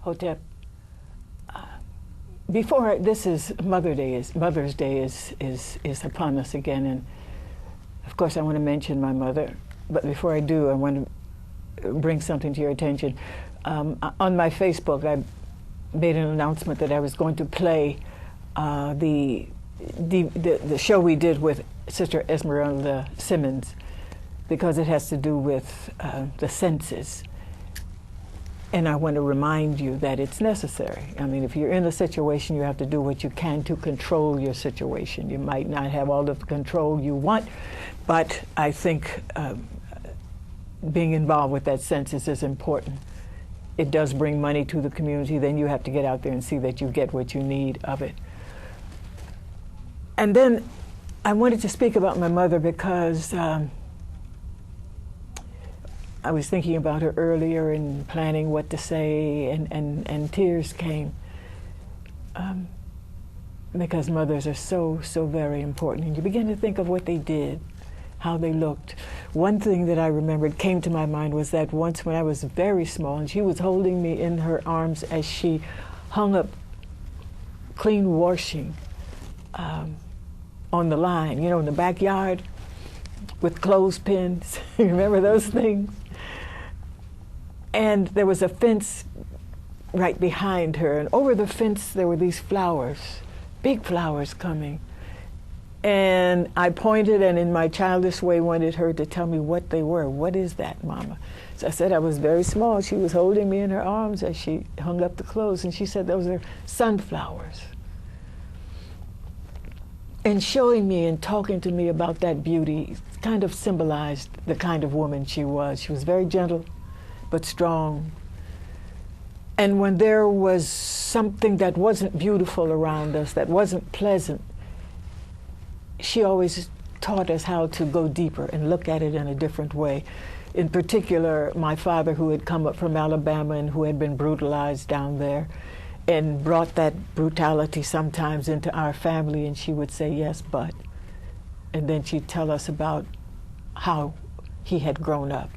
Hotep, this is Mother's Day is upon us again, and of course I want to mention my mother, but before I do, I want to bring something to your attention. On my Facebook, I made an announcement that I was going to play the show we did with Sister Esmeralda Simmons, because it has to do with the senses. And I want to remind you that it's necessary. I mean, if you're in a situation, you have to do what you can to control your situation. You might not have all of the control you want, but I think being involved with that census is important. It does bring money to the community. Then you have to get out there and see that you get what you need of it. And then I wanted to speak about my mother because I was thinking about her earlier and planning what to say, and tears came because mothers are so very important. And you begin to think of what they did, how they looked. One thing that I remembered came to my mind was that once when I was very small and she was holding me in her arms as she hung up clean washing on the line, you know, in the backyard with clothespins. You remember those things? And there was a fence right behind her, and over the fence there were these flowers, big flowers coming. And I pointed and in my childish way wanted her to tell me what they were. What is that, Mama? So I said I was very small. She was holding me in her arms as she hung up the clothes, and she said those are sunflowers. And showing me and talking to me about that beauty kind of symbolized the kind of woman she was. She was very gentle, but strong. And when there was something that wasn't beautiful around us, that wasn't pleasant, she always taught us how to go deeper and look at it in a different way. In particular, my father, who had come up from Alabama and who had been brutalized down there, and brought that brutality sometimes into our family, and she would say, yes, but. And then she'd tell us about how he had grown up.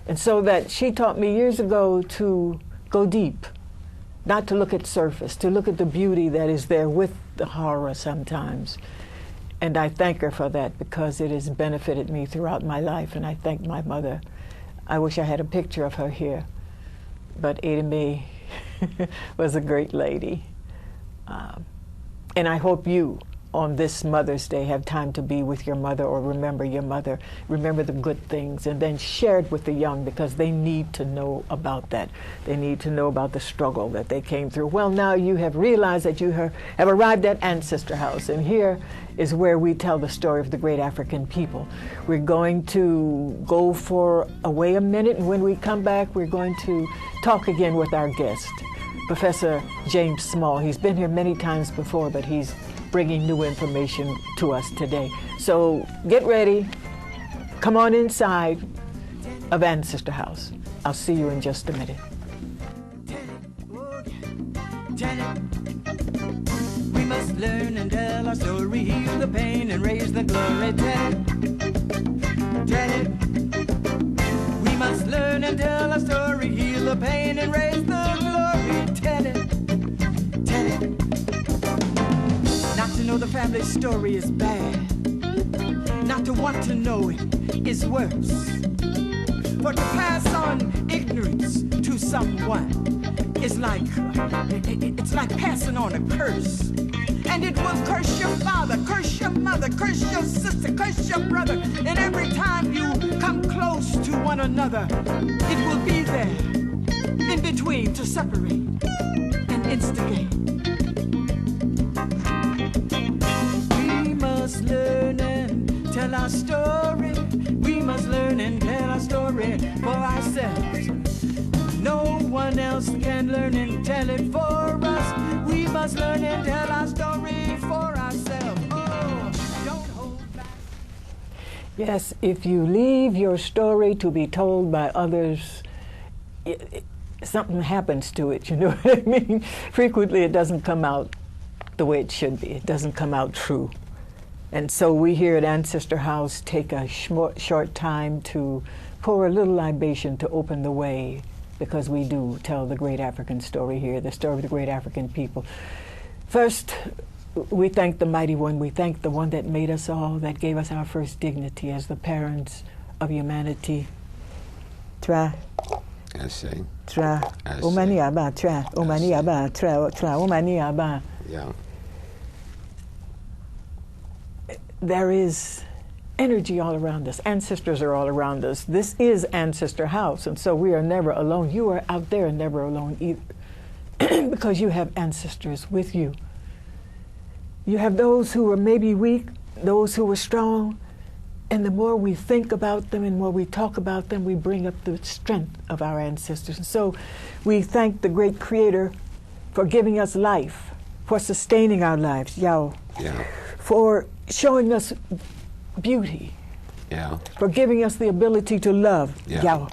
And so that she taught me years ago to go deep, not to look at surface, to look at the beauty that is there with the horror sometimes. And I thank her for that because it has benefited me throughout my life, and I thank my mother. I wish I had a picture of her here, but Ada Mae was a great lady. And I hope you, on this Mother's Day, have time to be with your mother or remember your mother, remember the good things, and then share it with the young because they need to know about that. They need to know about the struggle that they came through. Well, now you have realized that you have arrived at Ancestor House, and here is where we tell the story of the great African people. We're going to go for away a minute, and when we come back, we're going to talk again with our guest, Professor James Small. He's been here many times before, but he's bringing new information to us today. So get ready, come on inside of Ancestor House. I'll see you in just a minute. We must learn and tell our story, heal the pain and raise the glory. Tell it. We must learn and tell our story, heal the pain and raise the glory. Tell it. Not to know the family story is bad. Not to want to know it is worse. For to pass on ignorance to someone is it's like passing on a curse. And it will curse your father, curse your mother, curse your sister, curse your brother. And every time you come close to one another, it will be there in between to separate and instigate. We must learn and tell our story. We must learn and tell our story for ourselves. No one else can learn and tell it for us. We must learn and tell our story for ourselves. Oh, don't hold back. Yes, if you leave your story to be told by others, something happens to it, you know what I mean? Frequently it doesn't come out the way it should be. It doesn't come out true. And so we here at Ancestor House take a short time to pour a little libation to open the way, because we do tell the great African story here, the story of the great African people. First, we thank the mighty one. We thank the one that made us all, that gave us our first dignity as the parents of humanity. Tra. Ashe. Tra. Ashe. Omani aba. Tra. Omani aba. Tra. Tra. Omani aba. Yeah. There is energy all around us. Ancestors are all around us. This is Ancestor House, and so we are never alone. You are out there and never alone either, because you have ancestors with you. You have those who are maybe weak, those who are strong, and the more we think about them and more we talk about them, we bring up the strength of our ancestors. And so we thank the great Creator for giving us life, for sustaining our lives, Yao, Yeah. for showing us beauty, Yeah. for giving us the ability to love, Yeah. Yao,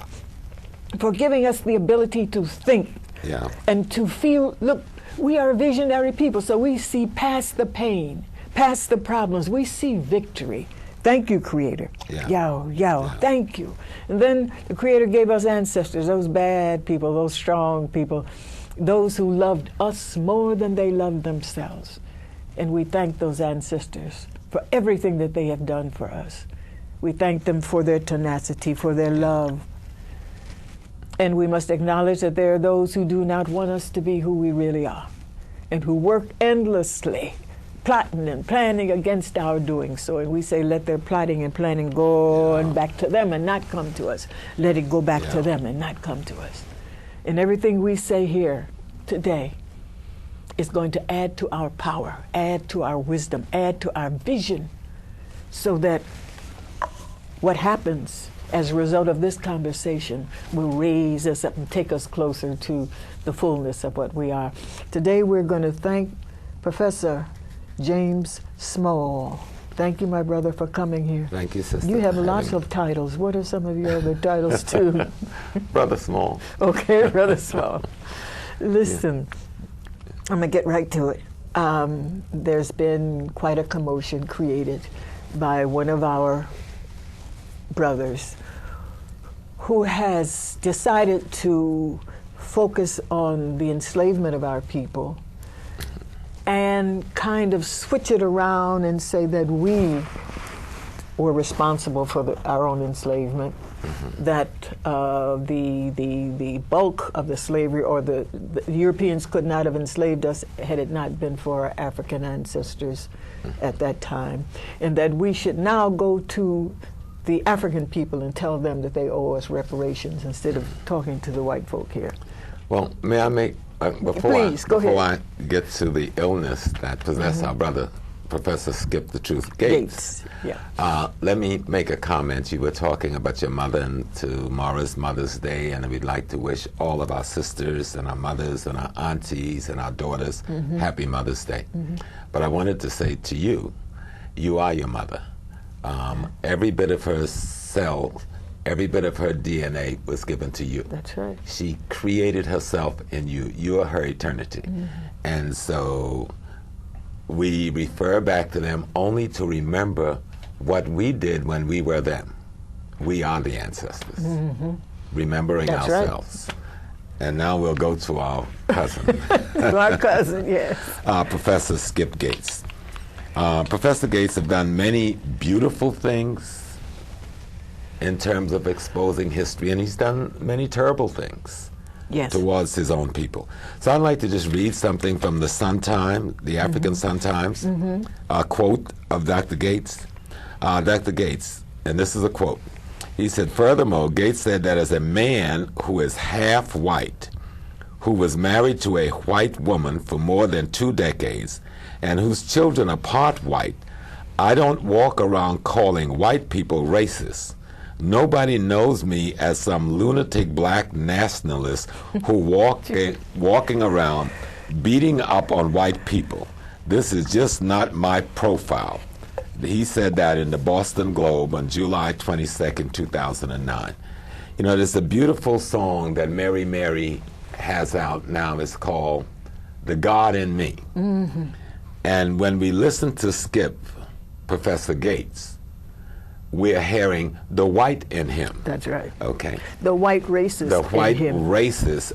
for giving us the ability to think Yeah. and to feel. Look, we are visionary people, so we see past the pain, past the problems. We see victory. Thank you, Creator. Yeah. Yao, Yao, Yeah. thank you. And then the Creator gave us ancestors, those bad people, those strong people, those who loved us more than they loved themselves. And we thank those ancestors for everything that they have done for us. We thank them for their tenacity, for their love. And we must acknowledge that there are those who do not want us to be who we really are, and who work endlessly, plotting and planning against our doing so. And we say, let their plotting and planning go on back to them and not come to us. Let it go back to them and not come to us. And everything we say here today is going to add to our power, add to our wisdom, add to our vision, so that what happens as a result of this conversation will raise us up and take us closer to the fullness of what we are. Today we're going to thank Professor James Small. Thank you, my brother, for coming here. Thank you, sister. You have lots of titles. What are some of your other titles, too? Brother Small. Okay, Brother Small. Listen, I'm going to get right to it. There's been quite a commotion created by one of our brothers who has decided to focus on the enslavement of our people and kind of switch it around and say that we were responsible for our own enslavement, that the bulk of the slavery, or the Europeans could not have enslaved us had it not been for our African ancestors at that time, and that we should now go to the African people and tell them that they owe us reparations instead of talking to the white folk here. Well, may I make, before I get to the illness that possessed our brother, Professor Skip the Truth Gates. Yeah. Let me make a comment. You were talking about your mother, and tomorrow's Mother's Day, and we'd like to wish all of our sisters and our mothers and our aunties and our daughters happy Mother's Day. But I wanted to say to you, you are your mother. Every bit of her cell, every bit of her DNA was given to you. That's right. She created herself in you. You are her eternity. And so we refer back to them only to remember what we did when we were them. We are the ancestors, remembering That's ourselves. Right. And now we'll go to our cousin. Our cousin, yes. Professor Skip Gates. Professor Gates have done many beautiful things in terms of exposing history, and he's done many terrible things towards his own people. So I'd like to just read something from the Sun Times, the African Sun Times, a quote of Dr. Gates. Dr. Gates, and this is a quote. He said, furthermore, Gates said that as a man who is half white, who was married to a white woman for more than 2 decades, and whose children are part white, I don't walk around calling white people racist. Nobody knows me as some lunatic black nationalist who walking around beating up on white people. This is just not my profile. He said that in the Boston Globe on July 22nd, 2009. You know, there's a beautiful song that Mary Mary has out now. It's called The God in Me. And when we listen to Skip, Professor Gates, we're hearing the white in him. That's right. Okay. The white racist The white in him. racist.